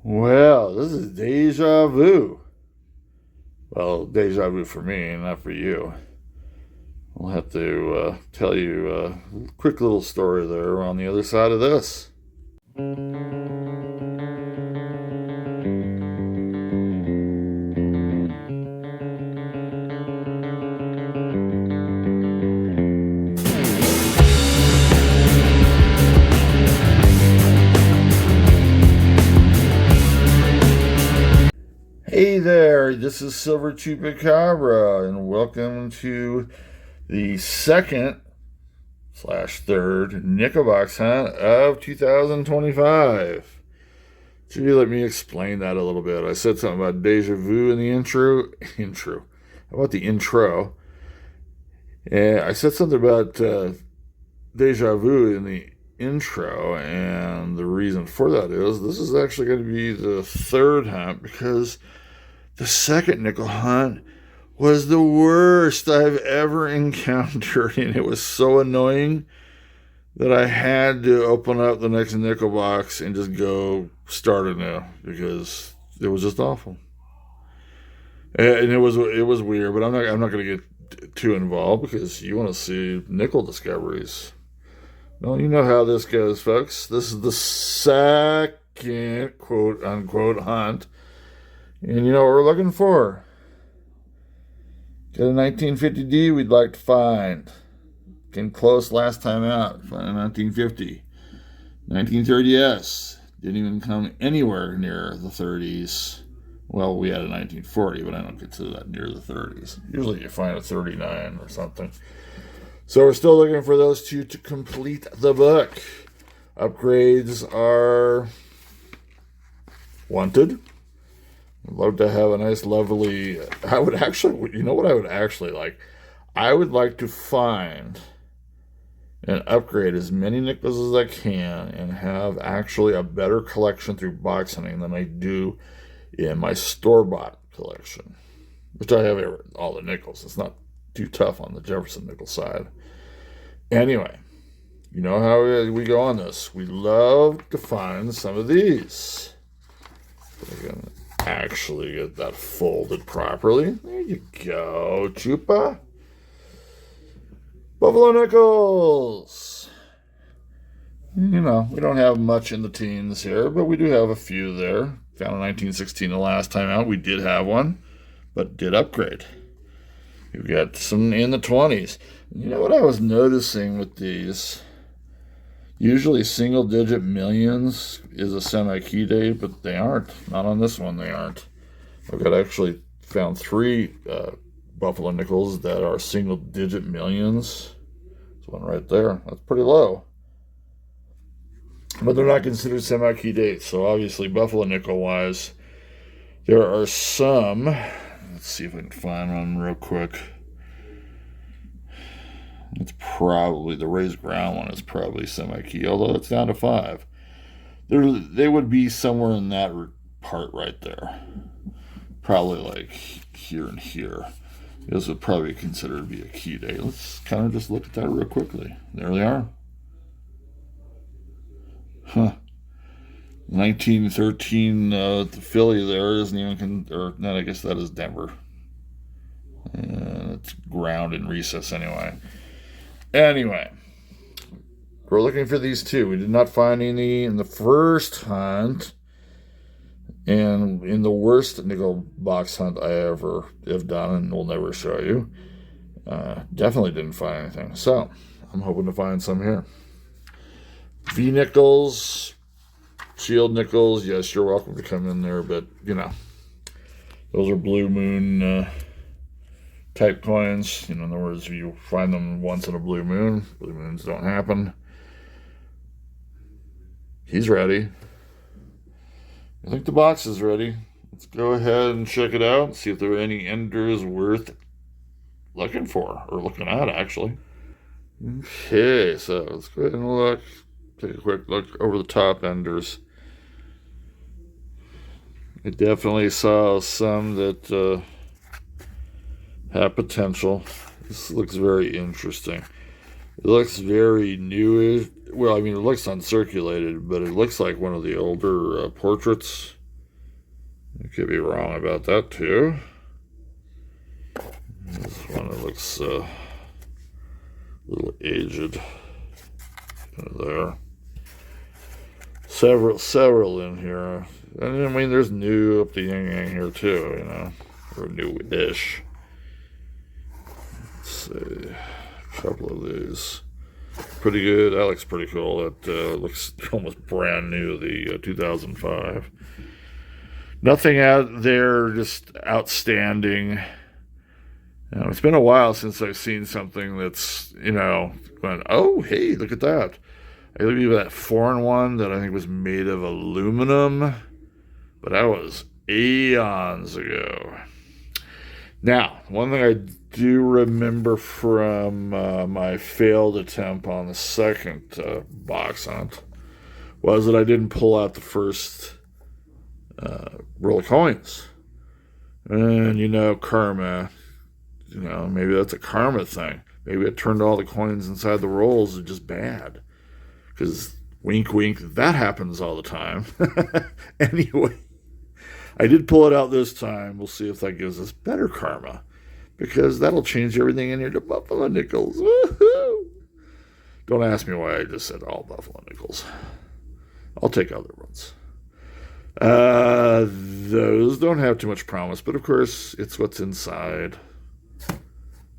Well, this is deja vu. Well, deja vu for me, not for you. I'll have to tell you a quick little story there on the other side of this. Hey there, this is Silver Chupacabra, and welcome to the second slash third Nickelbox hunt of 2025. Should you let me explain that a little bit? I said something about deja vu in the intro. How about the intro? And I said something about deja vu in the intro, and the reason for that is this is actually going to be the third hunt because the second nickel hunt was the worst I've ever encountered, and it was so annoying that I had to open up the next nickel box and just go start anew because it was just awful. And it was weird, but I'm not going to get too involved because you want to see nickel discoveries. Well, you know how this goes, folks. This is the second quote unquote hunt. And you know what we're looking for? Got a 1950D we'd like to find. Came close last time out. Found a 1950. 1930S. Didn't even come anywhere near the 30s. Well, we had a 1940, but I don't consider that near the 30s. Usually you find a 39 or something. So we're still looking for those two to complete the book. Upgrades are wanted. I'd love to have a nice, lovely... I would actually... You know what I would actually like? I would like to find and upgrade as many nickels as I can and have actually a better collection through box hunting than I do in my store-bought collection. Which I have all the nickels. It's not too tough on the Jefferson nickel side. Anyway, you know how we go on this. We love to find some of these. We're going to actually get that folded properly. There you go, Chupa. Buffalo nickels. You know, we don't have much in the teens here, but we do have a few there. Found a 1916 the last time out. We did have one, but did upgrade. We've got some in the 20s. You know what I was noticing with these? Usually single-digit millions is a semi-key date, but they aren't. Not on this one, they aren't. I've got actually found three Buffalo nickels that are single-digit millions. This one right there. That's pretty low. But they're not considered semi-key dates, so obviously Buffalo nickel-wise, there are some. Let's see if I can find one real quick. It's probably, the raised ground one is probably semi-key, although it's down to 5. They would be somewhere in that part right there. Probably like here and here. This would probably be considered to be a key date. Let's kind of just look at that real quickly. There they are. Huh. 1913, the Philly there isn't even, or no, I guess that is Denver. It's ground in recess anyway. Anyway, we're looking for these two. We did not find any in the first hunt, and in the worst nickel box hunt I ever have done, and will never show you. Definitely didn't find anything. So, I'm hoping to find some here. V nickels, shield nickels, yes, you're welcome to come in there, but, you know, those are blue moon type coins. You know, in other words, you find them once in a blue moon. Blue moons don't happen. He's ready. I think the box is ready. Let's go ahead and check it out and see if there are any enders worth looking for, or looking at, actually. Okay, so let's go ahead and look. Take a quick look over the top enders. I definitely saw some that have potential. This looks very interesting. It looks very newish. Well, I mean, it looks uncirculated, but it looks like one of the older portraits. I could be wrong about that too. This one that looks a little aged. There. Several in here. And I mean, there's new up the yin-yang here too, you know, or new-ish. Let's see, a couple of these. Pretty good. That looks pretty cool. That looks almost brand new, the 2005. Nothing out there just outstanding. You know, it's been a while since I've seen something that's, you know, going, oh, hey, look at that. I believe that foreign one that I think was made of aluminum, but that was eons ago. Now, one thing I do remember from my failed attempt on the second box hunt was that I didn't pull out the first roll of coins. And, you know, karma, you know, maybe that's a karma thing. Maybe it turned all the coins inside the rolls are just bad. Because, wink, wink, that happens all the time. Anyway, I did pull it out this time. We'll see if that gives us better karma. Because that'll change everything in here to buffalo nickels. Woohoo! Don't ask me why I just said all buffalo nickels. I'll take other ones. Those don't have too much promise, but of course, it's what's inside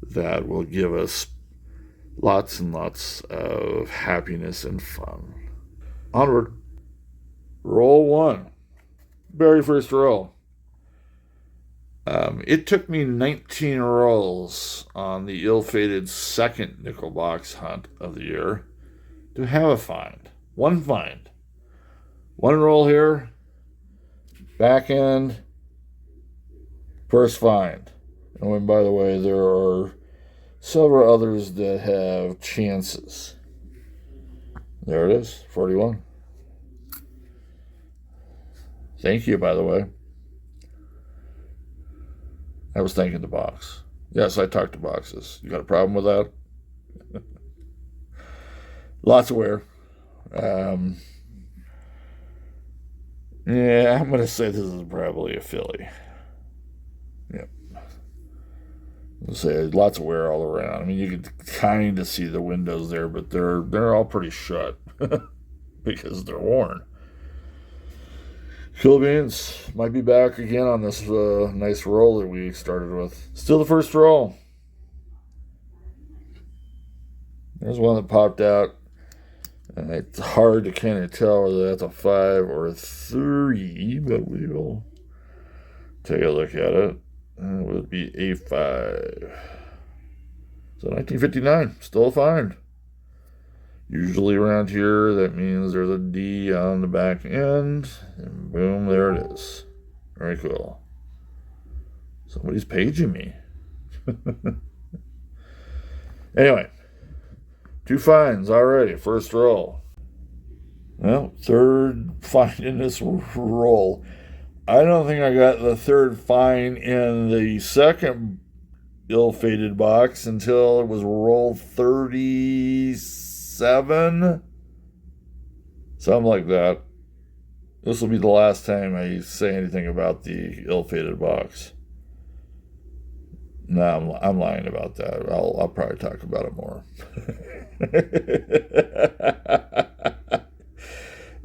that will give us lots and lots of happiness and fun. Onward. Roll one. Very first roll. It took me 19 rolls on the ill-fated second nickel box hunt of the year to have a find. One find. One roll here. Back end. First find. And by the way, there are several others that have chances. There it is, 41. Thank you, by the way. I was thanking the box. Yes, I talk to boxes. You got a problem with that? Lots of wear. Yeah, I'm going to say this is probably a Philly. Yep. I'll say lots of wear all around. I mean, you can kind of see the windows there, but they're all pretty shut because they're worn. Cool beans. Might be back again on this nice roll that we started with. Still the first roll. There's one that popped out. And it's hard to kind of tell whether that's a 5 or a 3, but we will take a look at it. And it would be a 5. So 1959, still a find. Usually around here, that means there's a D on the back end. And boom, there it is. Very cool. Somebody's paging me. Anyway, 2 finds already, first roll. Well, third find in this roll. I don't think I got the third find in the second ill-fated box until it was roll 37. Something like that. This will be the last time I say anything about the ill-fated box. No, I'm lying about that. I'll probably talk about it more.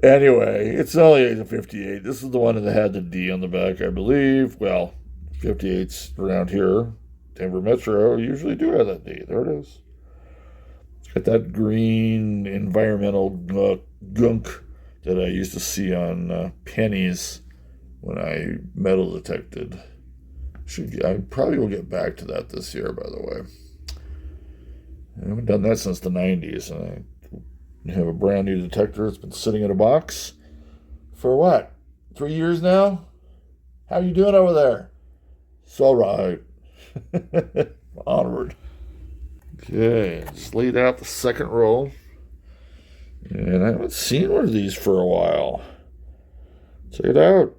Anyway, it's only a 58. This is the one that had the D on the back, I believe. Well, 58s around here, Denver Metro, usually do have that D. There it is. It's got that green environmental gunk that I used to see on pennies when I metal detected. I probably will get back to that this year, by the way. I haven't done that since the 90s, and I have a brand new detector. It's been sitting in a box for what? 3 years now? How you doing over there? It's all right. Onward. Okay, just laid out the second roll. And I haven't seen one of these for a while. Check it out.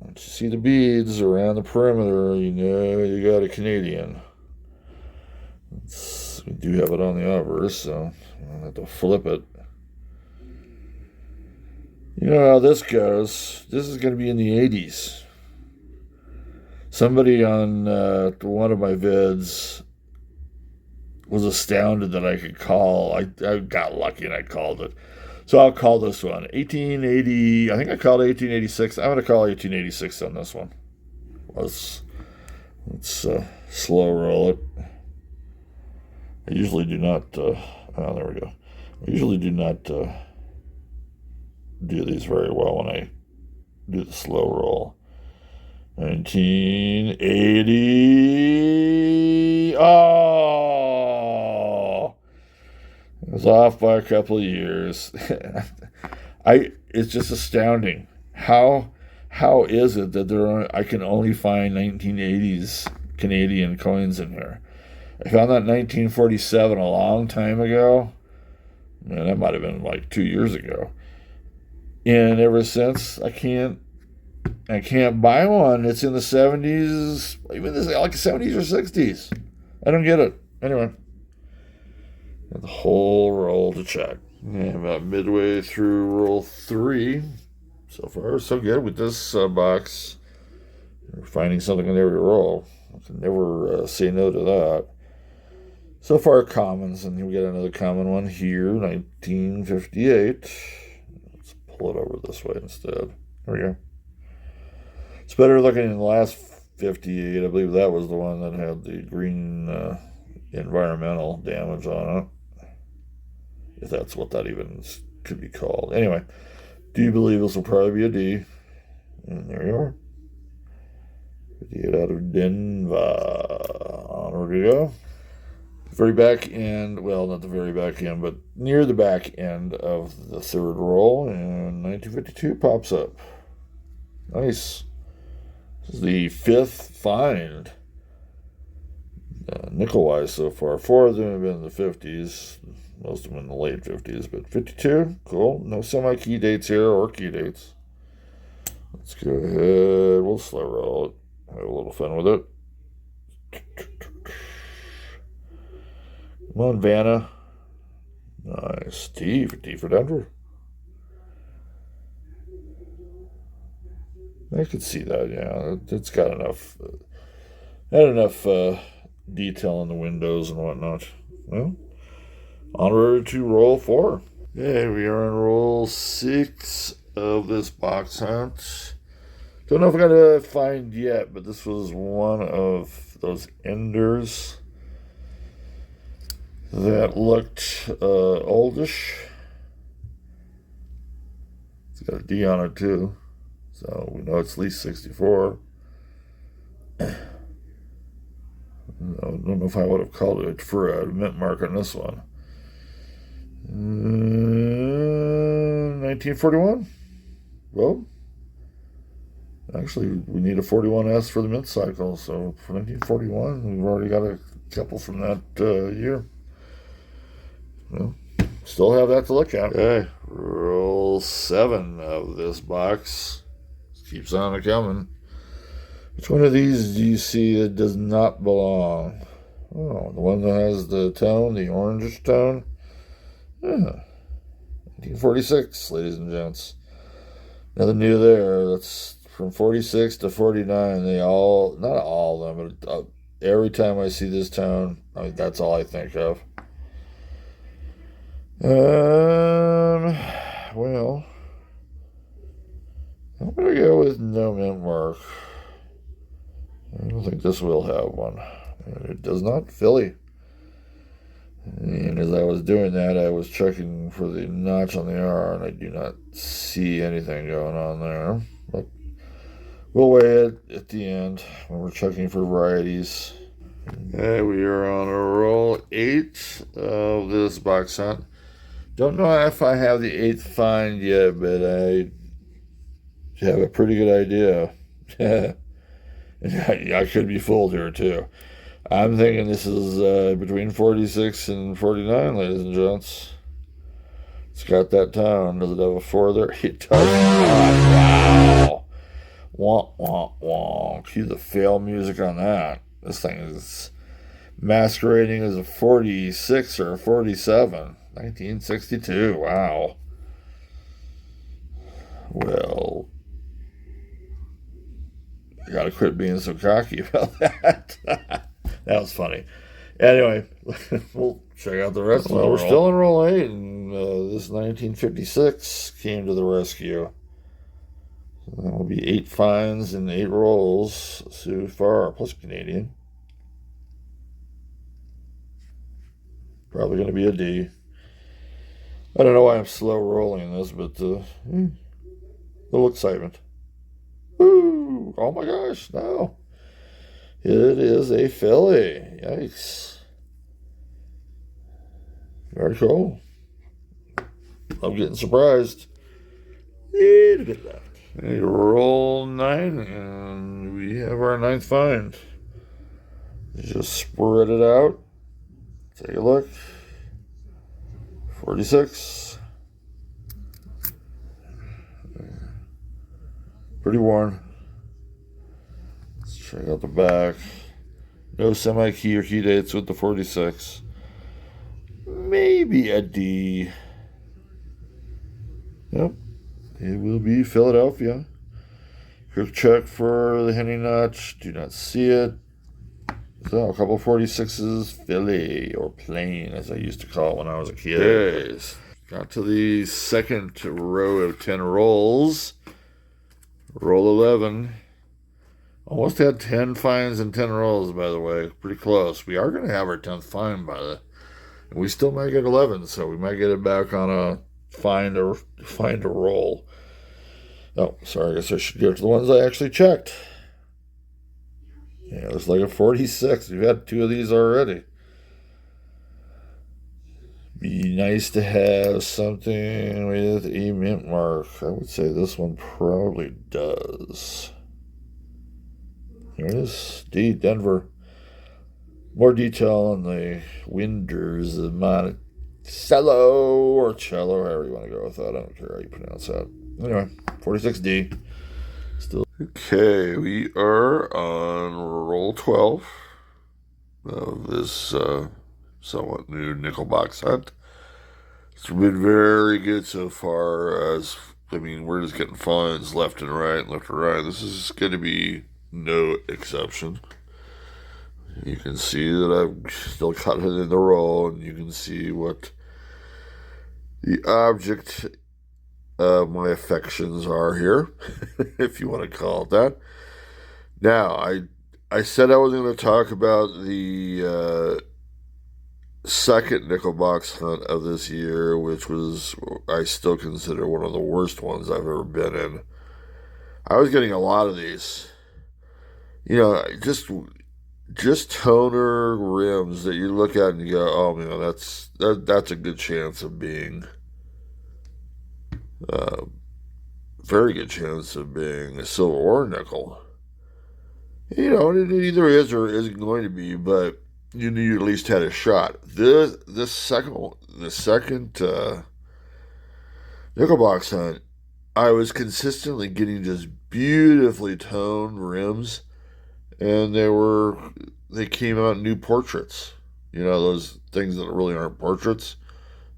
Once you see the beads around the perimeter, you know you got a Canadian. We do have it on the obverse, so I'll have to flip it. You know how this goes. This is going to be in the 80s. Somebody on one of my vids was astounded that I could call. I got lucky and I called it. So I'll call this one 1880. I think I called 1886. I'm going to call 1886 on this one. Let's slow roll it. I usually do not. Oh, there we go. I usually do not do these very well when I do the slow roll. 1980. Oh, it was off by a couple of years. It's just astounding. How is it that I can only find 1980s Canadian coins in here? I found that in 1947 a long time ago. Man, that might have been like 2 years ago. And ever since, I can't buy one. It's in the 70s, even like 70s or 60s. I don't get it. Anyway, got the whole roll to check. Yeah, about midway through roll 3. So far, so good with this box. We're finding something in every roll. I can never say no to that. So far, commons, and we get another common one here, 1958. Let's pull it over this way instead. There we go. It's better looking than the last 58. I believe that was the one that had the green environmental damage on it. If that's what that even could be called. Anyway, do you believe this will probably be a D? And there you are. 58 out of Denver. Onward we go. Very back end, well, not the very back end, but near the back end of the third roll, and 1952 pops up. Nice. This is the fifth find, nickel-wise so far. 4 of them have been in the 50s, most of them in the late 50s, but 52, cool. No semi-key dates here or key dates. Let's go ahead, we'll slow roll it, have a little fun with it. Come on, Vanna. Nice. D for Denver. I could see that, yeah. It's got enough, detail in the windows and whatnot. Well, onward to roll 4. Okay, we are on roll 6 of this box hunt. Don't know if I got a find yet, but this was one of those enders that looked oldish. It's got a D on it too, so we know it's at least 64. I don't know if I would have called it for a mint mark on this one. 1941. Well, actually, we need a 41S for the mint cycle, so for 1941, we've already got a couple from that year. Well, still have that to look at. Okay, roll 7 of this box. Keeps on coming. Which one of these do you see that does not belong? Oh, the one that has the tone, the orangish tone. Yeah. 1946, ladies and gents. Nothing new there. That's from 46 to 49. They all, not all of them, but every time I see this tone, that's all I think of. Well, I'm going to go with no mint mark. I don't think this will have one. It does not. Philly. And as I was doing that, I was checking for the notch on the R, and I do not see anything going on there. But we'll weigh it at the end when we're checking for varieties. Okay, we are on a roll 8 of this box hunt. Don't know if I have the 8th find yet, but I have a pretty good idea. I could be fooled here, too. I'm thinking this is between 46 and 49, ladies and gents. It's got that tone. Does it have a 4 there? It does. Wow. Wah, wah, wah. Cue the fail music on that. This thing is masquerading as a 46 or a 47. 1962. Wow. Well, I gotta quit being so cocky about that. That was funny. Anyway, we'll check out the rest of the roll. We're still in roll 8, and this 1956 came to the rescue. So that will be 8 finds and 8 rolls so far, plus Canadian. Probably going to be a D. I don't know why I'm slow rolling this, but a little excitement. Ooh, oh my gosh, no. It is a Philly. Yikes. Very cool. I'm getting surprised. Little bit left. Hey, roll 9, and we have our 9th find. Just spread it out. Take a look. 46. Pretty worn. Let's check out the back. No semi-key or key dates with the 46. Maybe a D. Yep. It will be Philadelphia. Quick check for the Henny notch. Do not see it. So, a couple 46s, Philly, or plain, as I used to call it when I was a kid. Okay. Got to the second row of 10 rolls. Roll 11. Almost had 10 finds and 10 rolls, by the way. Pretty close. We are going to have our 10th find and we still might get 11, so we might get it back on a find a roll. Oh, sorry, I guess I should go to the ones I actually checked. Yeah, there's like a 46. We've had 2 of these already. Be nice to have something with a mint mark. I would say this one probably does. There it is. D, Denver. More detail on the winders, the Monticello or cello, however you want to go with that. I don't care how you pronounce that. Anyway, 46D. Still. Okay, we are on roll 12 of this somewhat new nickel box hunt. It's been very good so far. We're just getting finds left and right. This is going to be no exception. You can see that I've still got it in the roll, and you can see what the object of my affections are here, if you want to call it that. Now, I said I was going to talk about the second nickel box hunt of this year, which was, I still consider, one of the worst ones I've ever been in. I was getting a lot of these. Just toner rims that you look at and you go, oh man, that's a good chance of being, very good chance of being a silver or nickel. It either is or isn't going to be, but you knew you at least had a shot. The second nickel box hunt, I was consistently getting just beautifully toned rims. And they came out in new portraits. Those things that really aren't portraits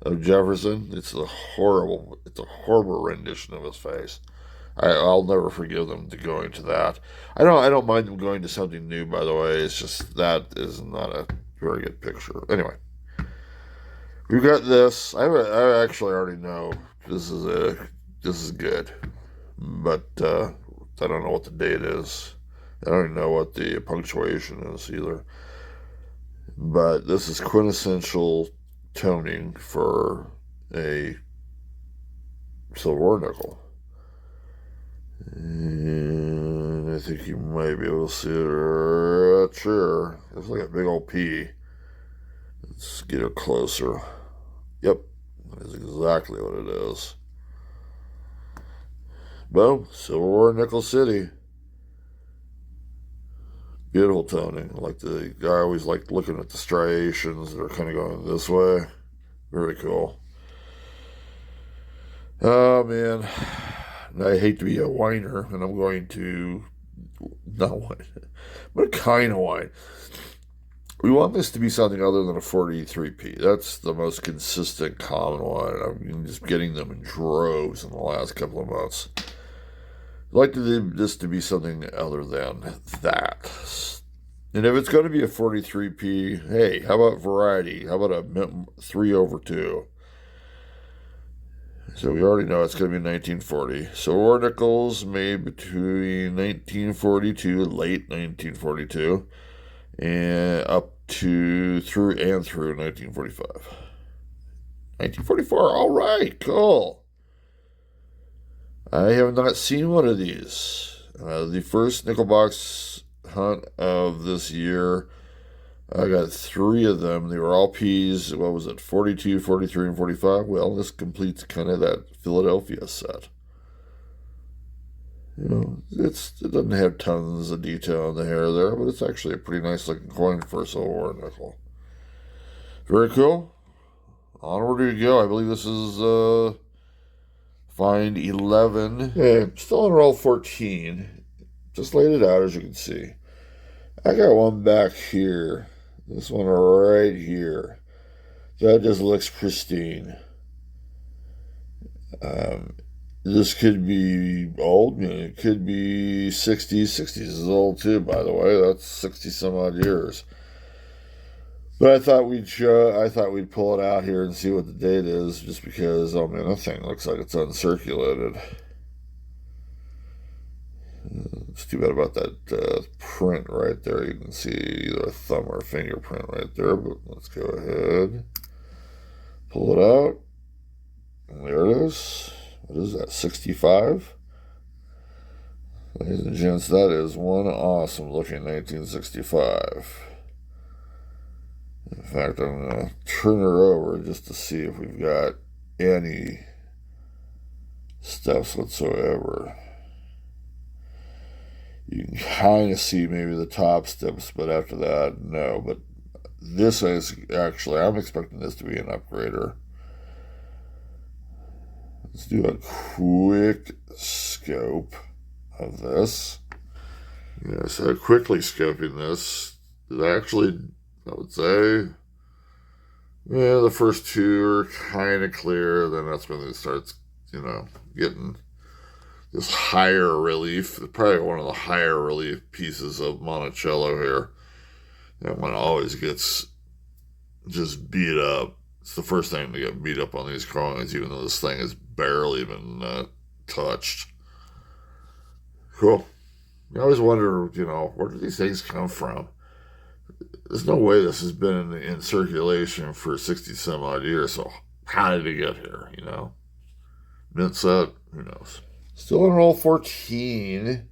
of Jefferson. It's a horrible rendition of his face. I'll never forgive them to going to that. I don't mind them going to something new, by the way. It's just that is not a very good picture. Anyway, we've got this. I actually already know this is good, but I don't know what the date is. I don't even know what the punctuation is either. But this is quintessential toning for a silver or nickel. And I think you might be able to see it right here. It's like a big old P. Let's get it closer. Yep, that's exactly what it is. Boom, silver or nickel city. Beautiful toning. I always like looking at the striations that are kind of going this way. Very cool. Oh man, I hate to be a whiner, and I'm going to not whine, but kind of whine. We want this to be something other than a 43P. That's the most consistent, common one. I'm just getting them in droves in the last couple of months. I'd like this to be something other than that. And if it's going to be a 43p, hey, how about variety? How about a 3/2? So we already know it's going to be 1940. So ore nickels made between 1942, late 1942, and up to through 1945. 1944, all right, cool. I have not seen one of these. The first nickel box hunt of this year, I got 3 of them. They were all P's. What was it, 42, 43, and 45? Well, this completes kind of that Philadelphia set. You know, it doesn't have tons of detail in the hair there, but it's actually a pretty nice looking coin for a silver nickel. Very cool. Onward we go. I believe this is find 11. Yeah, still on roll 14. Just laid it out, as you can see. I got one back here. This one right here. That just looks pristine. This could be old. It could be 60s. 60s is old too, by the way. That's 60 some odd years. But I thought we'd pull it out here and see what the date is, just because, oh man, that thing looks like it's uncirculated. It's too bad about that print right there. You can see either a thumb or a fingerprint right there, but let's go ahead. Pull it out. And there it is. What is that, 65? Ladies and gents, that is one awesome looking 1965. In fact, I'm going to turn her over just to see if we've got any steps whatsoever. You can kind of see maybe the top steps, but after that, no. But this is actually, I'm expecting this to be an upgrader. Let's do a quick scope of this. Yeah, so quickly scoping this is actually, I would say, yeah, the first 2 are kind of clear. Then that's when it starts, getting this higher relief. Probably one of the higher relief pieces of Monticello here. That one always gets just beat up. It's the first thing to get beat up on these coins, even though this thing has barely been touched. Cool. I always wonder, where do these things come from? There's no way this has been in circulation for 60 some odd years, so how did it get here, Mint set, who knows? Still in roll 14.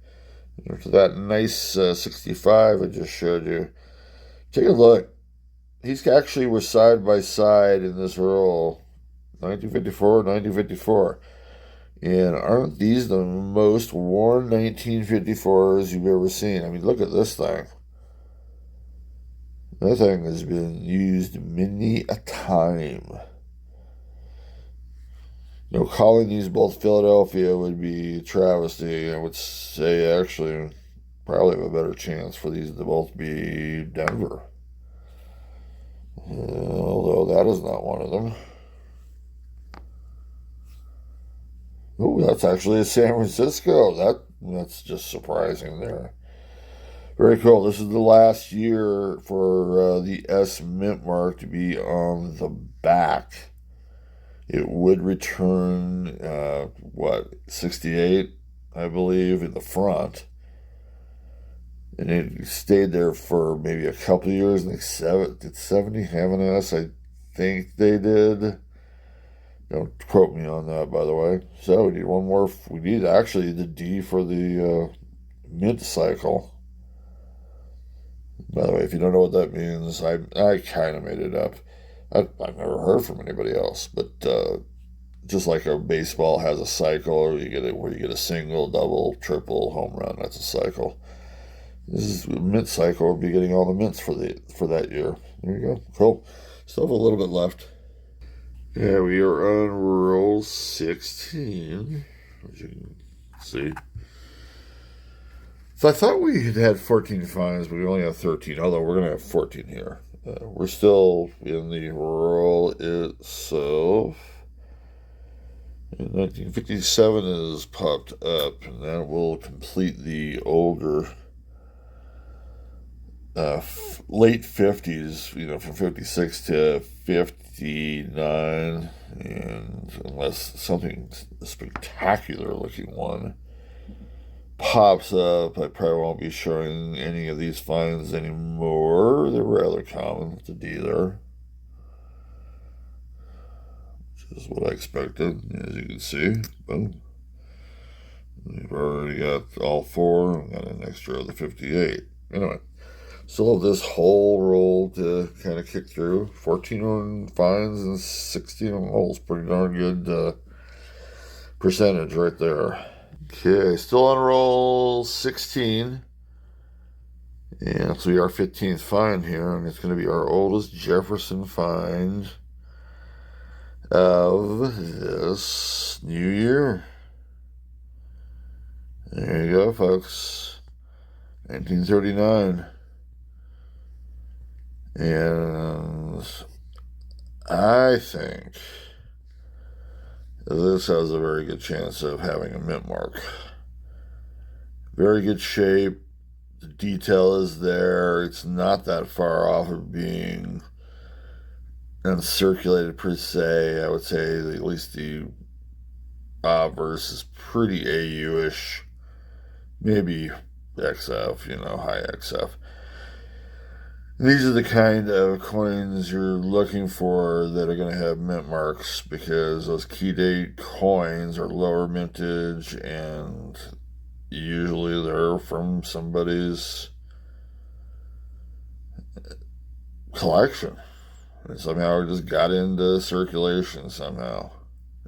After that nice 65 I just showed you. Take a look. These actually were side by side in this roll. 1954, 1954. And aren't these the most worn 1954s you've ever seen? I mean, look at this thing. That thing has been used many a time. Calling these both Philadelphia would be a travesty. I would say, actually, probably have a better chance for these to both be Denver. Although that is not one of them. Oh, that's actually a San Francisco. That's just surprising there. Very cool. This is the last year for the S mint mark to be on the back. It would return, 68, I believe, in the front. And it stayed there for maybe a couple of years. I think did 70 have an S? I think they did. Don't quote me on that, by the way. So we need one more. We need actually the D for the mint cycle. By the way, if you don't know what that means, I kind of made it up. I've never heard from anybody else, but just like a baseball has a cycle, or where you get a single, double, triple, home run, that's a cycle. This is a mint cycle. We'll be getting all the mints for that year. There you go. Cool. Still have a little bit left. Yeah, we are on roll 16, as you can see. So I thought we had 14 finds, but we only have 13, although we're going to have 14 here. We're still in the roll itself. And 1957 is popped up, and that will complete the older late 50s, from 56 to 59, and unless something spectacular looking one pops up, I probably won't be showing any of these finds anymore. They're rather common to dealer, which is what I expected, as you can see. Boom. We've already got all four, and got an extra of the 58. Anyway. Still have this whole roll to kind of kick through. 14 finds and 16 rolls. Pretty darn good percentage right there. Okay, still on roll 16. And this will be our 15th find here. And it's going to be our oldest Jefferson find of this new year. There you go, folks. 1939. And I think this has a very good chance of having a mint mark. Very good shape. The detail is there. It's not that far off of being uncirculated per se. I would say at least the obverse is pretty AU-ish. Maybe XF, high XF. These are the kind of coins you're looking for that are going to have mint marks, because those key date coins are lower mintage and usually they're from somebody's collection. And somehow it just got into circulation somehow.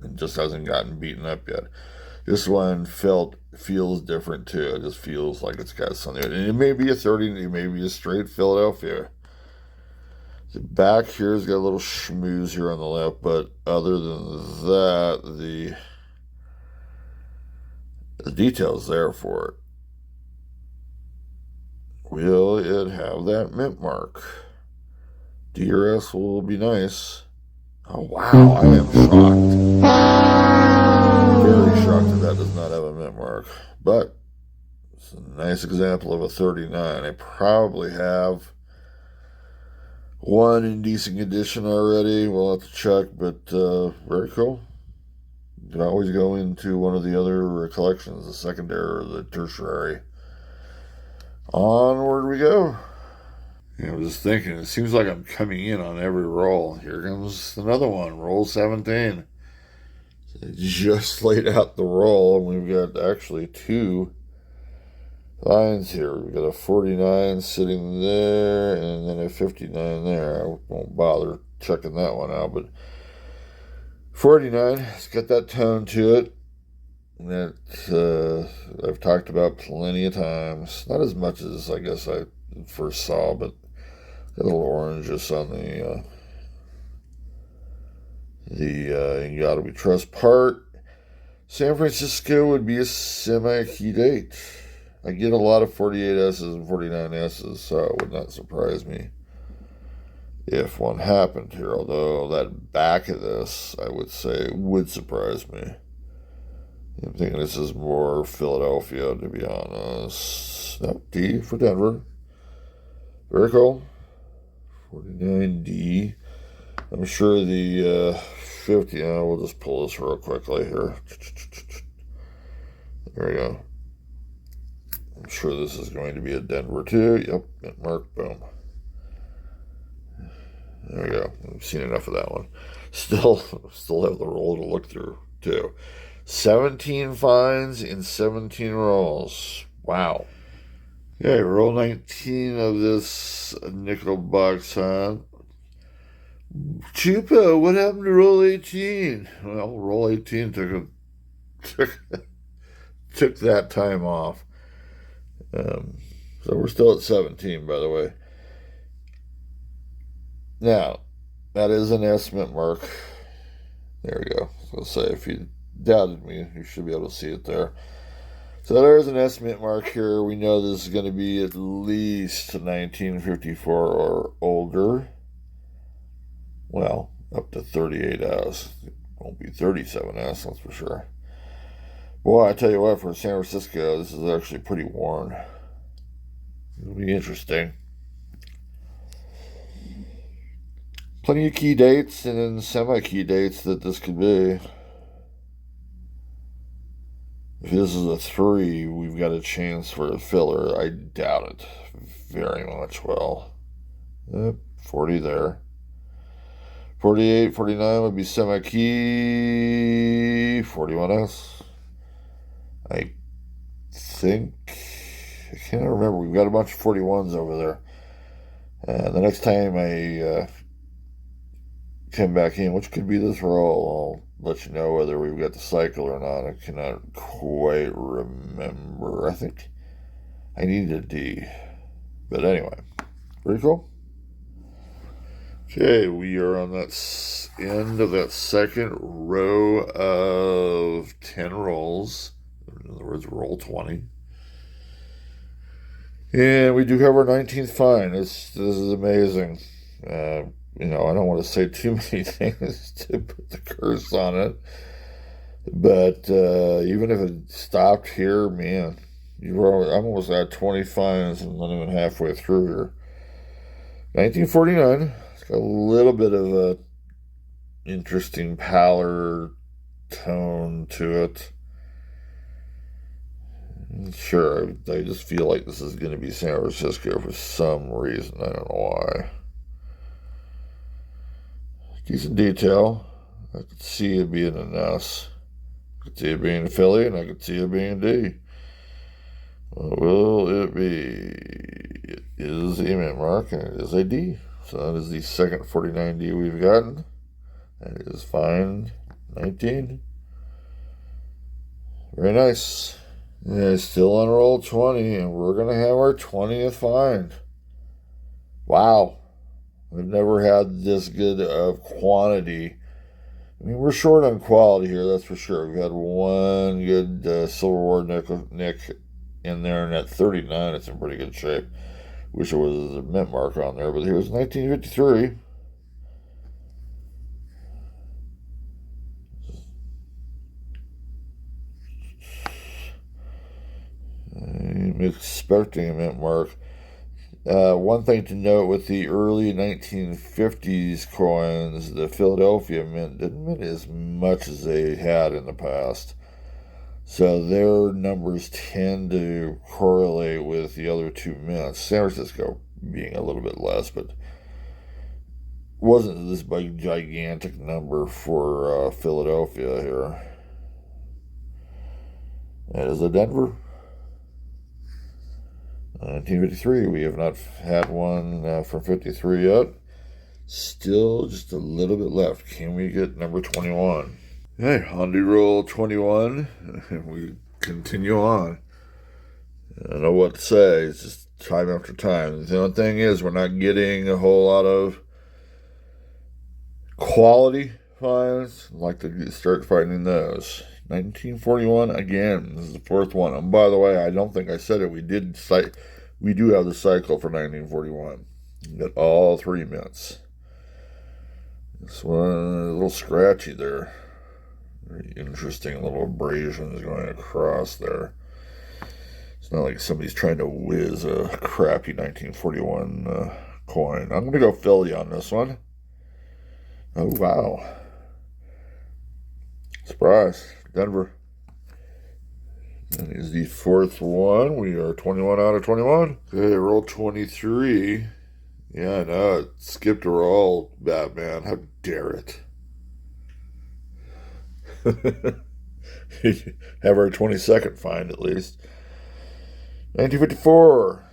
It just hasn't gotten beaten up yet. This one feels different too. It just feels like it's got something. And it may be a 30, it may be a straight Philadelphia. The back here's got a little schmooze here on the left, but other than that, the detail's there for it. Will it have that mint mark? DRS will be nice. Oh wow, I am shocked. Very shocked that does not have a mint mark. But it's a nice example of a 39. I probably have one in decent condition already. We'll have to check, but very cool. You can always go into one of the other collections, the secondary or the tertiary. Onward we go. I was just thinking, it seems like I'm coming in on every roll. Here comes another one, roll 17. Just laid out the roll, and we've got actually two finds here. We've got a 49 sitting there, and then a 59 there. I won't bother checking that one out, but 49, it's got that tone to it that I've talked about plenty of times. Not as much as I guess I first saw, but got a little orange just on the You Gotta Be Trust part. San Francisco would be a semi-key date. I get a lot of 48S's and 49S's, so it would not surprise me if one happened here. Although that back of this, I would say, would surprise me. I'm thinking this is more Philadelphia, to be honest. No, D for Denver. Very cool. 49D. I'm sure the 50, we'll just pull this real quickly here. There we go. I'm sure this is going to be a Denver too. Yep, mint mark, boom. There we go. I've seen enough of that one. Still have the roll to look through too. 17 finds in 17 rolls. Wow. Okay, roll 19 of this nickel box, huh? Chupa, what happened to roll 18? Well, roll 18 took that time off. So we're still at 17, by the way. Now, that is an S mint mark. There we go. So say if you doubted me, you should be able to see it there. So there's an S mint mark here. We know this is going to be at least 1954 or older. Well, up to 38 hours. Won't be 37S, that's for sure. Boy, I tell you what, for San Francisco, this is actually pretty worn. It'll be interesting. Plenty of key dates and then semi-key dates that this could be. If this is a 3, we've got a chance for a filler. I doubt it very much. Well, 40 there. 48, 49 would be semi-key. 41S. I think, I can't remember. We've got a bunch of 41s over there. And the next time I come back in, which could be this roll, I'll let you know whether we've got the cycle or not. I cannot quite remember. I think I needed a D. But anyway, pretty cool. Okay, we are on that end of that second row of 10 rolls. In other words, roll 20. And we do have our 19th find. This is amazing. I don't want to say too many things to put the curse on it. But even if it stopped here, man, I'm almost at 20 finds and not even halfway through here. 1949. It's got a little bit of a interesting pallor tone to it. Sure, I just feel like this is going to be San Francisco for some reason. I don't know why. Decent detail. I could see it being an S. I could see it being a Philly, and I could see it being a D. What will it be? It is a mint mark, and it is a D. So that is the second 49D we've gotten. And it is find 19. Very nice. Yeah, still on roll 20, and we're going to have our 20th find. Wow. We've never had this good of quantity. I mean, we're short on quality here, that's for sure. We've had one good Silver Ward nick in there, and at 39, it's in pretty good shape. Wish it was a mint mark on there, but here's 1953. I'm expecting a mint mark. One thing to note with the early 1950s coins, the Philadelphia Mint didn't mint as much as they had in the past. So their numbers tend to correlate with the other two mints. San Francisco being a little bit less, but wasn't this big gigantic number for Philadelphia here. That is a Denver. 1953, we have not had one from 53 yet. Still just a little bit left. Can we get number 21? Hey, on to roll 21, and we continue on. I don't know what to say. It's just time after time. The only thing is, we're not getting a whole lot of quality finds. I'd like to start finding those. 1941 again. This is the fourth one. And by the way, I don't think I said it. We do have the cycle for 1941. We got all three mints. This one a little scratchy there. Very interesting little abrasions going across there. It's not like somebody's trying to whiz a crappy 1941 coin. I'm going to go Philly on this one. Oh, wow. Surprise. Denver. That is the fourth one. We are 21 out of 21. Okay, roll 23. Yeah, I know. It skipped a roll, Batman. How dare it? Have our 22nd find, at least. 1954.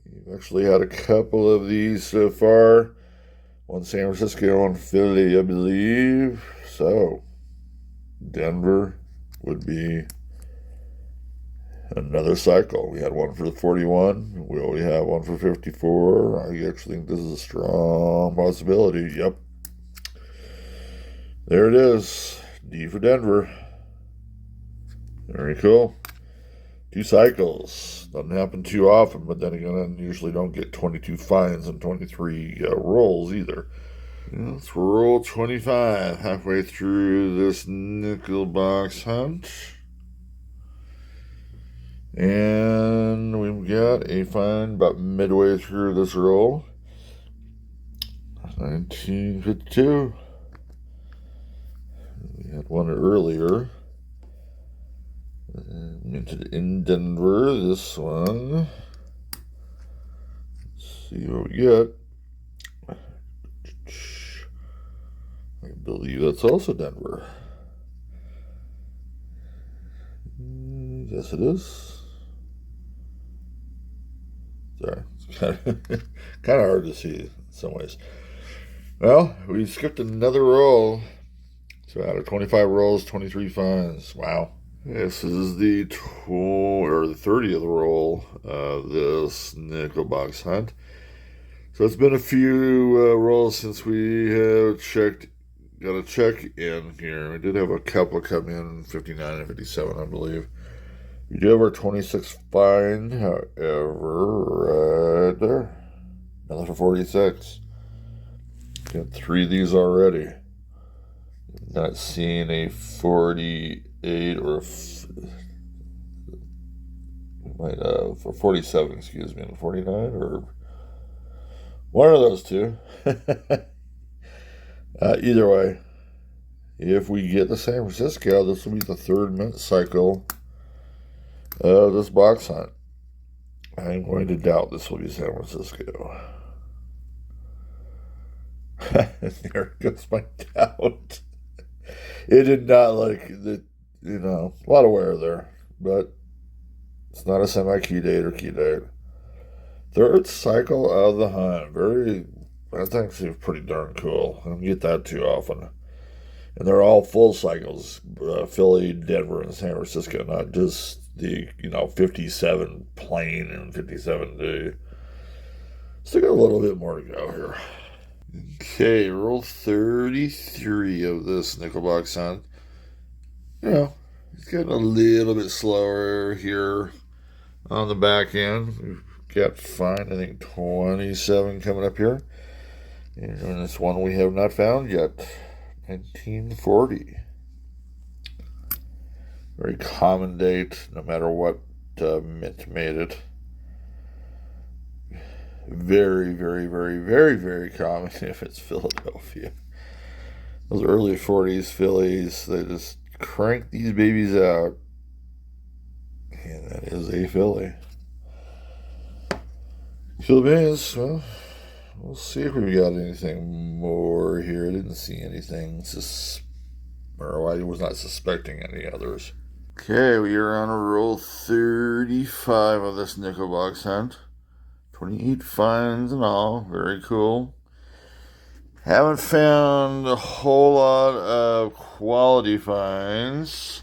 We've actually had a couple of these so far. One San Francisco, one Philly, I believe. So, Denver would be another cycle. We had one for the 41. We only have one for 54. I actually think this is a strong possibility. Yep. There it is. D for Denver. Very cool. 2 cycles. Doesn't happen too often, but then again, I usually don't get 22 finds and 23 rolls either. Let's roll 25. Halfway through this nickel box hunt. And we've got a find about midway through this roll. 1952. We had one earlier. Minted in Denver. This one. Let's see what we get. I believe that's also Denver. Yes, it is. Sorry, it's kind of hard to see in some ways. Well, we skipped another roll. So out of 25 rolls, 23 finds. Wow. This is the 30th roll of this nickel box hunt. So it's been a few rolls since we have got a check in here. We did have a couple come in, 59 and 57, I believe. We do have our 26th find, however, right there. Another for 46. Got 3 of these already. Not seeing a 48 or for 47, excuse me, and 49 or one of those two. Either way, if we get the San Francisco, this will be the 3rd mint cycle of this box hunt. I'm going to doubt this will be San Francisco. There goes my doubt. It did not like the, a lot of wear there, but it's not a semi-key date or key date. 3rd cycle of the hunt. That's actually pretty darn cool. I don't get that too often. And they're all full cycles, Philly, Denver, and San Francisco, not just the, 57 plain and 57 day. Still got a little bit more to go here. Okay, roll 33 of this nickel box hunt. It's getting a little bit slower here on the back end. We've got find, I think, 27 coming up here. And this one we have not found yet. 1940. Very common date, no matter what mint made it. Very, very, very, very, very common if it's Philadelphia. Those early 40s Phillies, they just crank these babies out. And that is a Philly. Philippines, well, we'll see if we got anything more here. I didn't see anything, or I was not suspecting any others. Okay, we are on a roll 35 of this nickel box hunt. 28 finds and all. Very cool. Haven't found a whole lot of quality finds.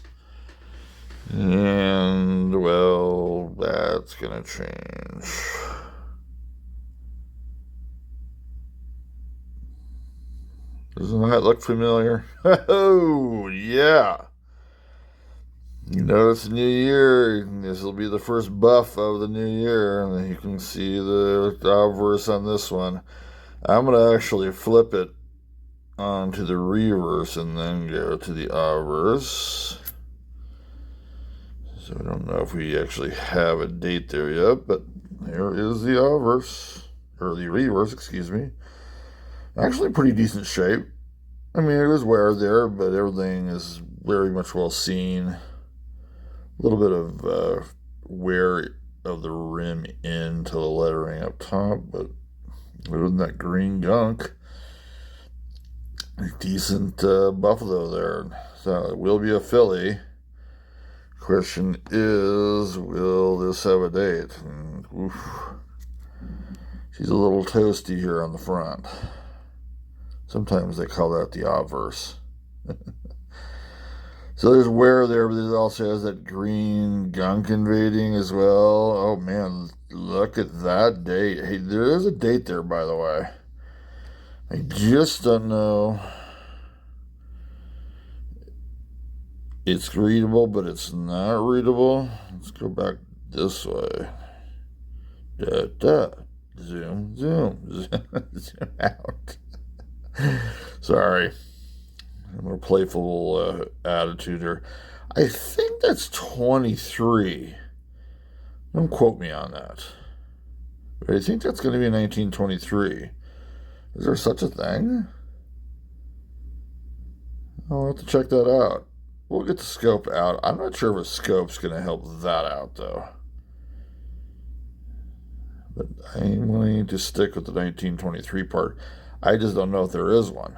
And, well, that's going to change. Doesn't that look familiar? Oh, yeah. You know, it's a new year. This will be the first buff of the new year. And you can see the obverse on this one. I'm going to actually flip it onto the reverse and then go to the obverse. So I don't know if we actually have a date there yet, but there is the obverse, or the reverse, excuse me. Actually pretty decent shape. I mean, it is wear there, but everything is very much well seen. A little bit of wear of the rim into the lettering up top, but other than that green gunk, decent buffalo there. So it will be a Philly. Question is, will this have a date? And, she's a little toasty here on the front. Sometimes they call that the obverse. So there's wear there, but it also has that green gunk invading as well. Oh man, look at that date. Hey, there is a date there, by the way. I just don't know. It's readable, but it's not readable. Let's go back this way. Zoom, zoom, zoom out. Sorry. A more playful attitude here. I think that's 23. Don't quote me on that. But I think that's going to be 1923. Is there such a thing? I'll have to check that out. We'll get the scope out. I'm not sure if a scope's going to help that out, though. But I'm going to stick with the 1923 part. I just don't know if there is one.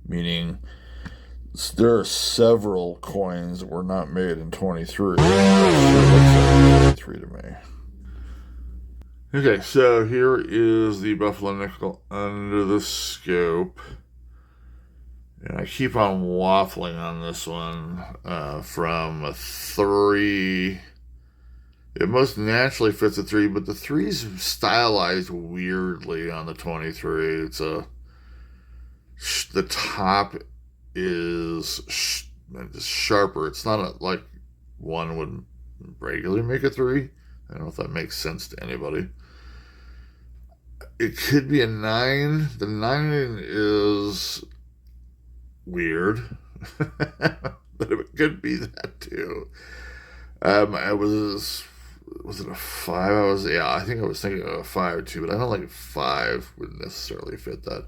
Meaning, there are several coins that were not made in 23. It looks like 23 to me. Okay, so here is the Buffalo Nickel under the scope. And I keep on waffling on this one from a 3. It most naturally fits a 3, but the 3's stylized weirdly on the 23. It's the top is sharper. It's not like one would regularly make a 3. I don't know if that makes sense to anybody. It could be a 9. The 9 is weird, but it could be that too. Was it a 5? I think I was thinking of a 5 too, but I don't think 5 would necessarily fit that.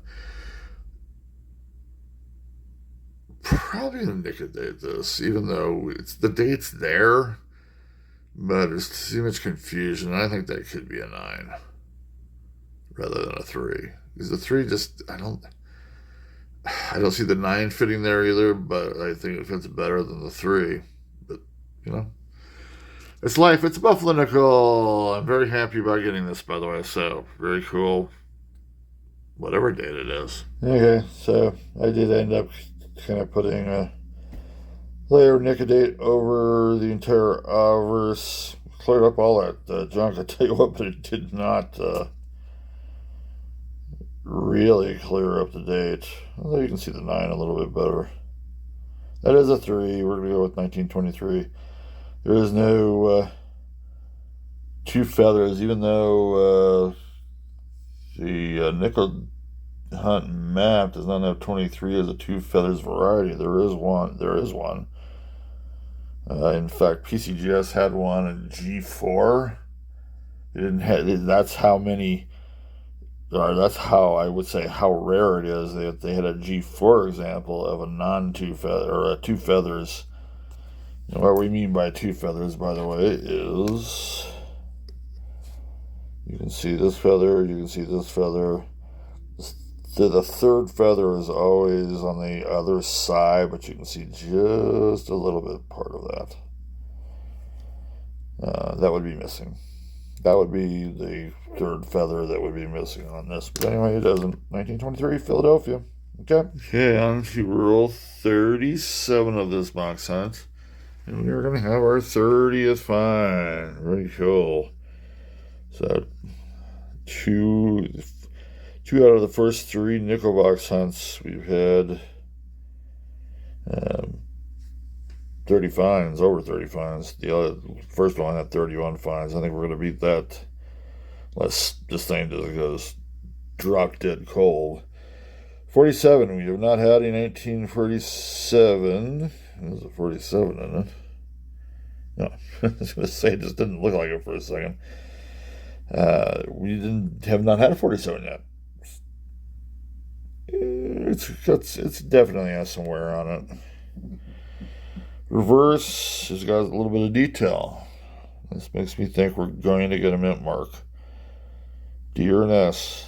Probably gonna liquidate this, even though the date's there, but there's too much confusion. I think that could be a 9 rather than a 3, because the 3 just I don't see the 9 fitting there either, but I think it fits better than the 3. But it's life. It's a Buffalo Nickel. I'm very happy about getting this, by the way. So very cool. Whatever date it is. Okay, so I did end up kind of putting a layer of Nicodate over the entire obverse. Cleared up all that junk, I tell you what, but it did not really clear up the date. Although you can see the 9 a little bit better. That is a 3. We're going to go with 1923. There is no 2 feathers, even though the Nickel Hunt map does not have 23 as a 2 feathers variety. There is one. In fact, PCGS had one in G4. It didn't have. That's how many. Or that's how I would say how rare it is that they had a G4 example of a non-2 feather or a 2 feathers. And what we mean by 2 feathers, by the way, is you can see this feather, you can see this feather. The third feather is always on the other side, but you can see just a little bit part of that. That would be missing. That would be the third feather that would be missing on this. But anyway, it doesn't. 1923, Philadelphia. Okay, on to roll 37 of this box hunt. And we're going to have our 30th find. Very cool. So, two out of the first 3 nickel box hunts, we've had 30 finds, over 30 finds. The first one had 31 finds. I think we're going to beat that. Unless this thing just goes drop dead cold. 47, we have not had a 1947. There's a 47 in it. No, I was going to say it just didn't look like it for a second. We have not had a 47 yet. It's definitely has some wear on it. Reverse has got a little bit of detail. This makes me think we're going to get a mint mark. D or an S.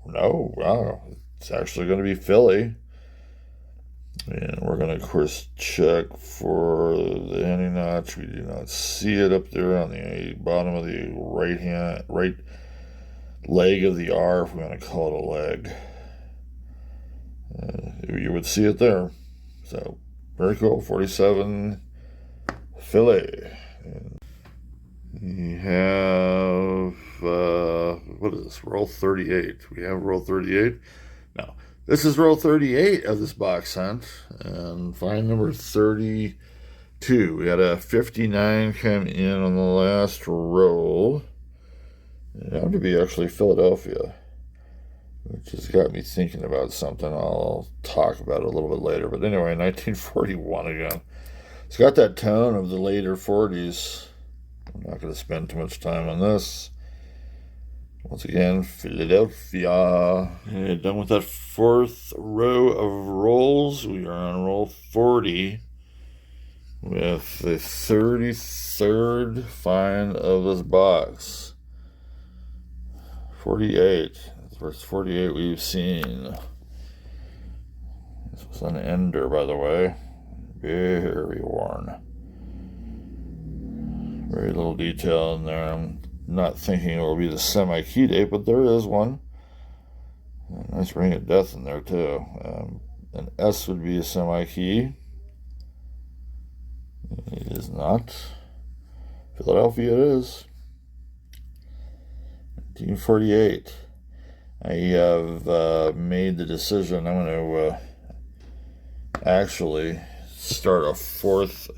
No, wow. It's actually going to be Philly. And we're going to, of course, check for the ending notch. We do not see it up there on the bottom of the right leg of the R, if we want to call it a leg. You would see it there. So, very cool. 47 Philly. And we have, what is this? Roll 38. We have roll 38. Now, this is roll 38 of this box hunt. And find number 32. We had a 59 come in on the last roll. It had to be actually Philadelphia. which has got me thinking about something I'll talk about a little bit later. But anyway, 1941 again. It's got that tone of the later 40s. I'm not going to spend too much time on this. Once again, Philadelphia. Okay, done with that fourth row of rolls. We are on roll 40 with the 33rd find of this box. 48. That's the first 48 we've seen. This was an ender, by the way. Very worn. Very little detail in there. I'm not thinking it will be the semi-key date, but there is one. A nice ring of death in there, too. An S would be a semi-key. It is not. Philadelphia it is. 1948. I have made the decision. I'm going to actually start a fourth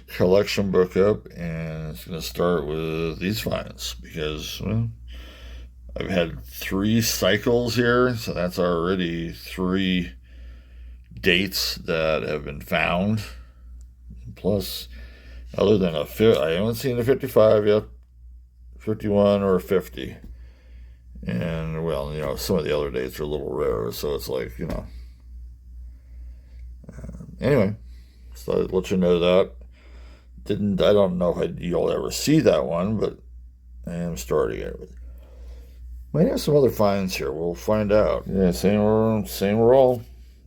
collection book up, and it's going to start with these finds because, well, I've had 3 cycles here, so that's already 3 dates that have been found. Plus, other than I haven't seen a 55 yet, 51 or 50. And, well, you know, some of the other dates are a little rare, so it's like, you know. Anyway, so I'd let you know that. I don't know if you'll ever see that one, but I am starting it. Might have some other finds here. We'll find out. Yeah, same roll.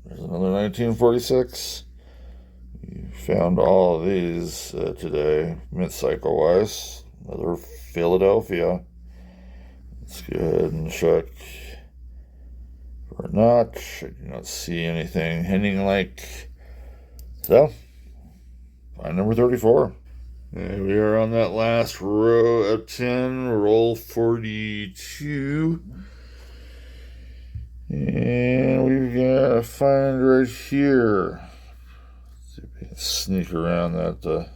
There's another 1946. We found all of these today, mid-cycle wise. Another Philadelphia. Let's go ahead and check for a notch. I do not see anything hinting like. So, find number 34. And we are on that last row of 10, roll 42. And we've got a find right here. Let's see if we can sneak around that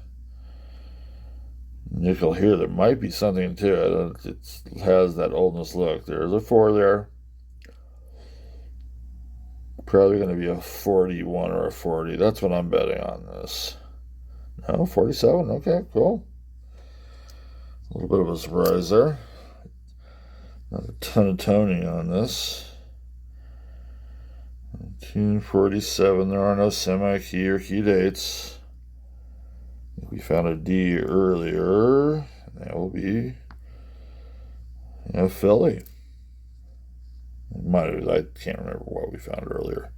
nickel here. There might be something to it. It has that oldness look. There's a 4 there. Probably going to be a 41 or a 40. That's what I'm betting on this. No, 47. Okay, cool. A little bit of a surprise there. Not a ton of toning on this. 1947. There are no semi-key or key dates. We found a D earlier. That will be Philly. I can't remember what we found earlier.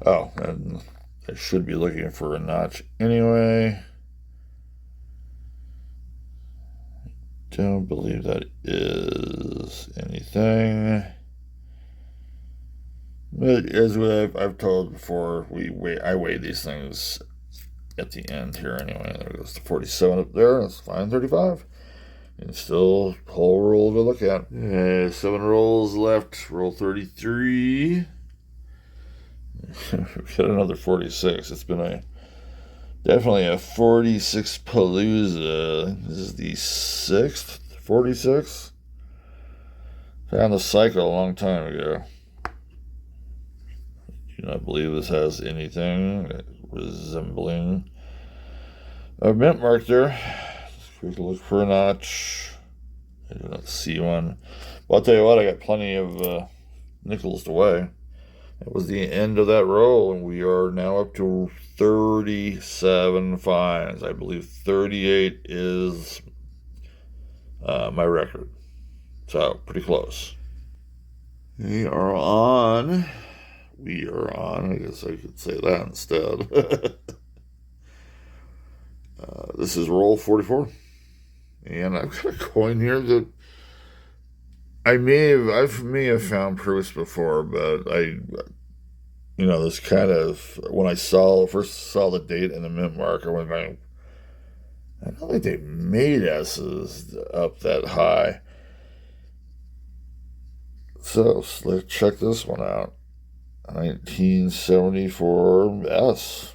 Oh, and I should be looking for a notch anyway. Don't believe that is anything. But as I've told before, I weigh these things at the end here anyway. There goes the 47 up there. That's fine, 35. And still whole roll to look at. 7 rolls left. Roll 33. We've got another 46. It's been definitely a 46 palooza. This is the 6th 46. Found the cycle a long time ago. I do not believe this has anything resembling a mint mark there. Quick look for a notch. I do not see one. But I'll tell you what, I got plenty of nickels to weigh. That was the end of that roll, and we are now up to 37 finds. I believe 38 is my record. So, pretty close. We are on, I guess I could say that instead. This is roll 44. And I've got a coin here that I may have found proofs before, but this kind of, when I first saw the date and the mint mark, I went back, I don't think they made S's up that high. So let's check this one out. 1974 S.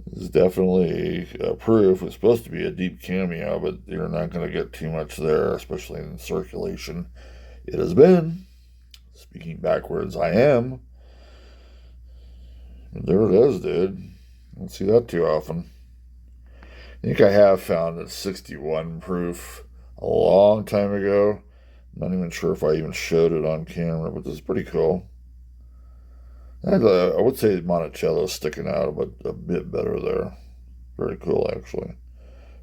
This is definitely a proof. It's supposed to be a deep cameo, but you're not going to get too much there, especially in circulation. It has been. Speaking backwards, I am. There it is, dude. I don't see that too often. I think I have found a 61 proof a long time ago. I'm not even sure if I even showed it on camera, but this is pretty cool. And, I would say Monticello is sticking out a bit better there. Very cool, actually.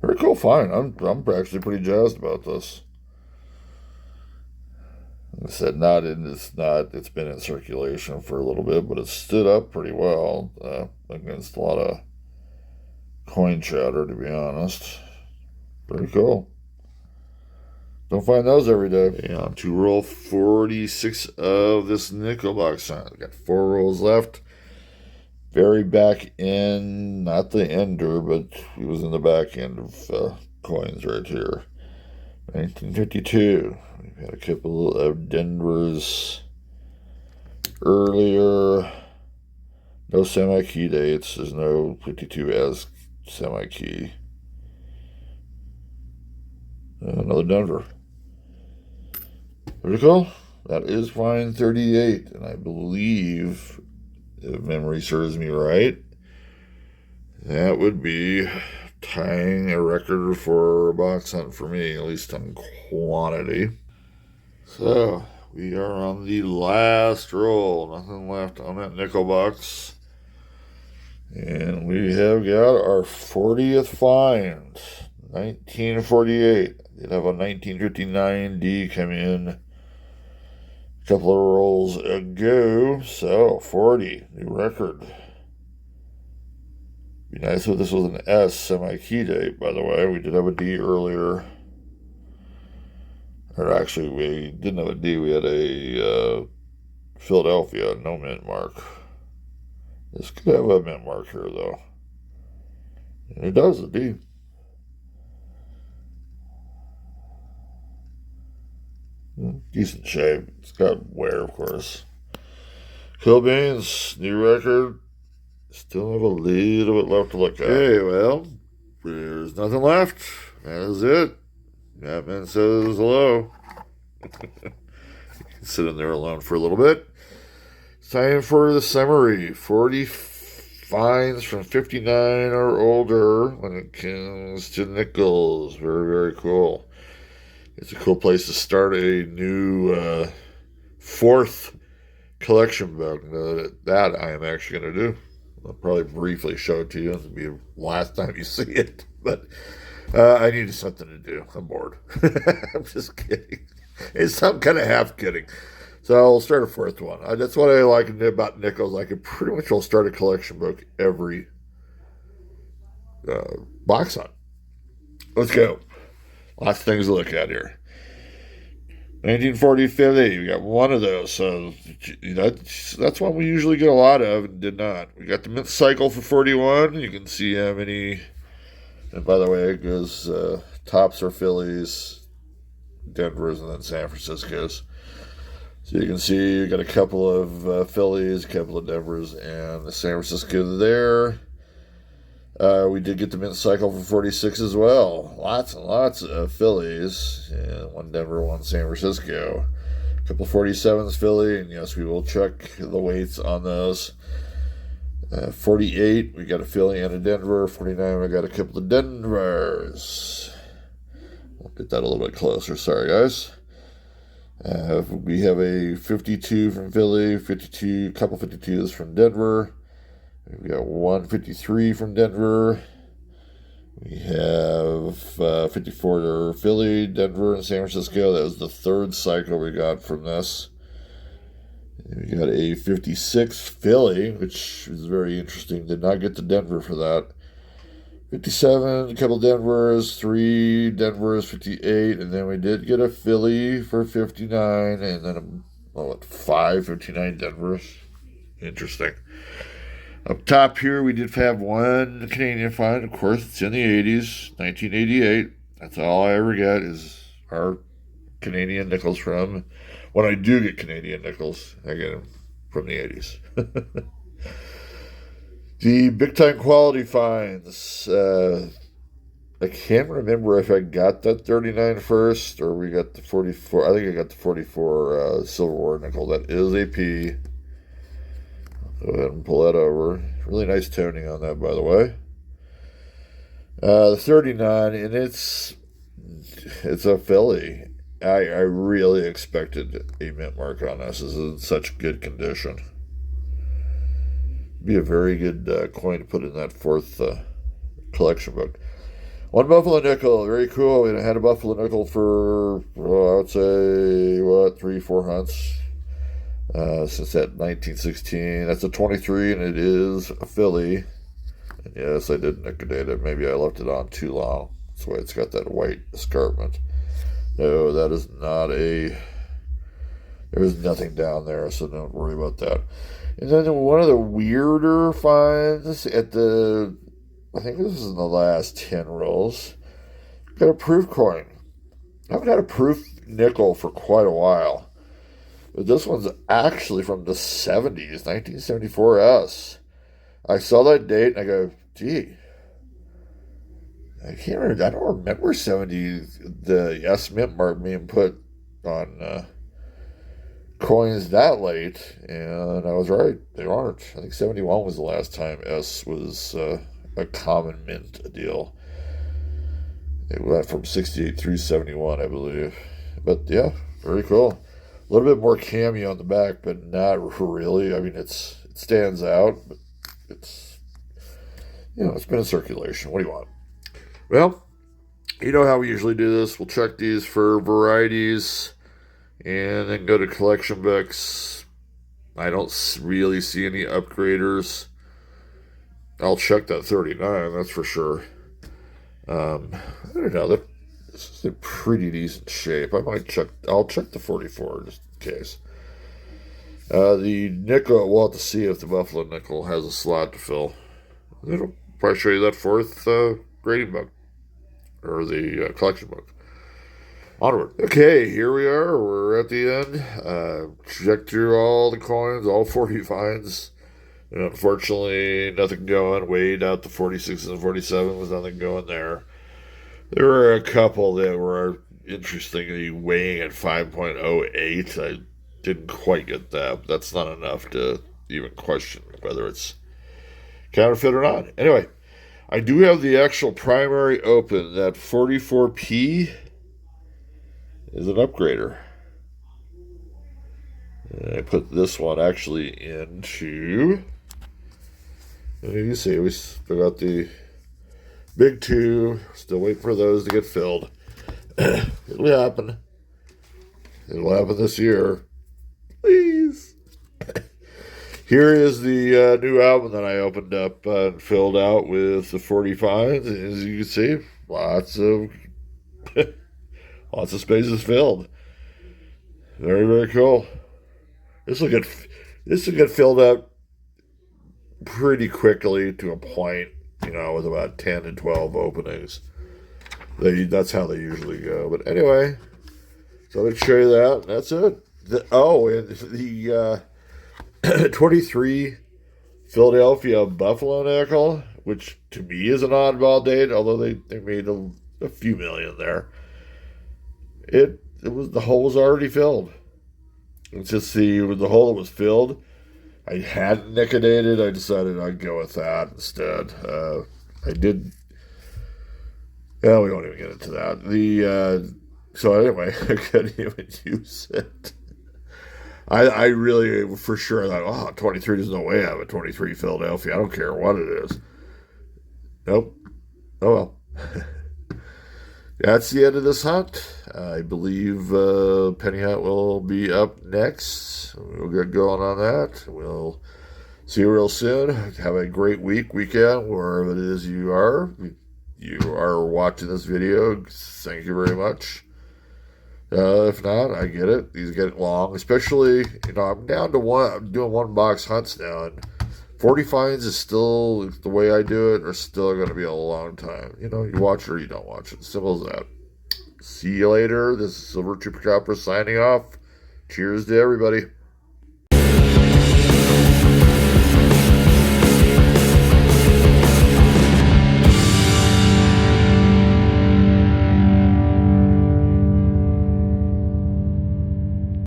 Very cool find. I'm actually pretty jazzed about this. Like I said, it's been in circulation for a little bit, but it stood up pretty well against a lot of coin chatter, to be honest. Pretty cool. Don't find those every day. Yeah, on to roll 46 of this nickel box hunt. We got 4 rolls left. Very back end, not the ender, but he was in the back end of coins right here. 1952. We've had a couple of Denvers earlier. No semi-key dates. There's no 52 as semi-key. Another Denver. Pretty cool. That is fine 38. And I believe, if memory serves me right, that would be tying a record for a box hunt for me, at least on quantity. So, we are on the last roll. Nothing left on that nickel box. And we have got our 40th find. 1948. Did have a 1959 D come in a couple of rolls ago. So, 40. New record. Be nice if this was an S semi-key date, by the way. We did have a D earlier. Or actually, we didn't have a D. We had a Philadelphia no mint mark. This could have a mint mark here, though. And it does, a D. Decent shape. It's got wear, of course. Kill Beans, new record. Still have a little bit left to look at. Okay, well, there's nothing left. That is it. Batman says hello. Sit in there alone for a little bit. It's time for the summary. 40 finds from 59 or older when it comes to nickels. Very, very cool. It's a cool place to start a new 4th collection book. That I am actually going to do. I'll probably briefly show it to you. It'll be the last time you see it. But I needed something to do. I'm bored. I'm just kidding. I'm kind of half kidding. So I'll start a 4th one. That's what I like about nickels. I could pretty much will start a collection book every box hunt. Let's go. Lots of things to look at here. 1940 Philly, we got one of those, so that's one we usually get a lot of and did not. We got the mint cycle for 41. You can see how many, and by the way, it goes tops are Phillies, Denver's, and then San Francisco's. So you can see you got a couple of Phillies, a couple of Denver's, and the San Francisco there. We did get the mint cycle for 46 as well. Lots and lots of Phillies. And one Denver, one San Francisco. A couple 47s Philly. And yes, we will check the weights on those. 48, we got a Philly and a Denver. 49, we got a couple of Denvers. We'll get that a little bit closer. Sorry, guys. We have a 52 from Philly. 52, couple 52s from Denver. We got 153 from Denver. We have 54 Philly, Denver, and San Francisco. That was the 3rd cycle we got from this. And we got a 56 Philly, which is very interesting. Did not get to Denver for that. 57, a couple Denvers, 3 Denvers, 58, and then we did get a Philly for 59, and then 5 59 Denvers. Interesting. Up top here, we did have one Canadian find. Of course, it's in the 80s, 1988. That's all I ever get is our Canadian nickels from. When I do get Canadian nickels, I get them from the 80s. The big-time quality finds. I can't remember if I got that 39 first or we got the 44. I think I got the 44 silver war nickel. That is a P. Go ahead and pull that over. Really nice toning on that, by the way. The 39, and it's a filly. I really expected a mint mark on this. This is in such good condition. Be a very good coin to put in that fourth collection book. One buffalo nickel, very cool. And I had a buffalo nickel for, I would say, 3-4 hunts since that 1916. That's a 23, and it is a filly. And yes, I did nicodate it. Maybe I left it on too long. That's why it's got that white escarpment. No, that is not a... There's nothing down there, so don't worry about that. And then one of the weirder finds at the... I think this is in the last 10 rolls. Got a proof coin. I haven't had a proof nickel for quite a while. But this one's actually from the 70s, 1974S. I saw that date and I go, gee, I can't remember. I don't remember 70, the S mint mark being put on coins that late. And I was right. They aren't. I think 71 was the last time S was a common mint deal. It went from 68 through 71, I believe. But yeah, very cool. A little bit more cameo on the back, but not really. I mean, it stands out, but it's, it's been in circulation. What do you want? Well, you know how we usually do this. We'll check these for varieties and then go to collection books. I don't really see any upgraders. I'll check that 39, that's for sure. I don't know. This is in pretty decent shape. I'll check the 44 just in case. The nickel, we'll have to see if the buffalo nickel has a slot to fill. It'll probably show you that fourth grading book, or the collection book. Onward. Okay, here we are. We're at the end. Checked through all the coins, all 40 finds. And unfortunately, nothing going. Weighed out the 46 and the 47 was nothing going there. There were a couple that were interestingly weighing at 5.08. I didn't quite get that, but that's not enough to even question whether it's counterfeit or not. Anyway, I do have the actual primary open. That 44P is an upgrader. And I put this one actually into... And you can see we still got the big two. Still waiting for those to get filled. It'll happen. It'll happen this year. Please. Here is the new album that I opened up and filled out with the 45s. And as you can see, lots of spaces filled. Very, very cool. This will get filled up pretty quickly to a point, with about 10 to 12 openings. That's how they usually go. But anyway, so let's show you that. That's it. And the 23 Philadelphia Buffalo nickel, which to me is an oddball date, although they made a few million there. The hole was already filled. It's just when the hole was filled, I hadn't nicodated. I decided I'd go with that instead. I did. Well, we won't even get into that. So anyway, I couldn't even use it. I really, for sure, thought, 23, there's no way I have a 23 Philadelphia. I don't care what it is. Nope. Oh well. That's the end of this hunt. I believe Penny Hunt will be up next. We'll get going on that. We'll see you real soon. Have a great weekend, wherever it is you are. You are watching this video. Thank you very much. If not, I get it. These get long, especially, I'm down to I'm doing 1 box hunts now, and 40 finds is still, the way I do it, are still going to be a long time. You watch it or you don't watch it. Simple as that. See you later. This is Silver Chupacabra signing off. Cheers to everybody.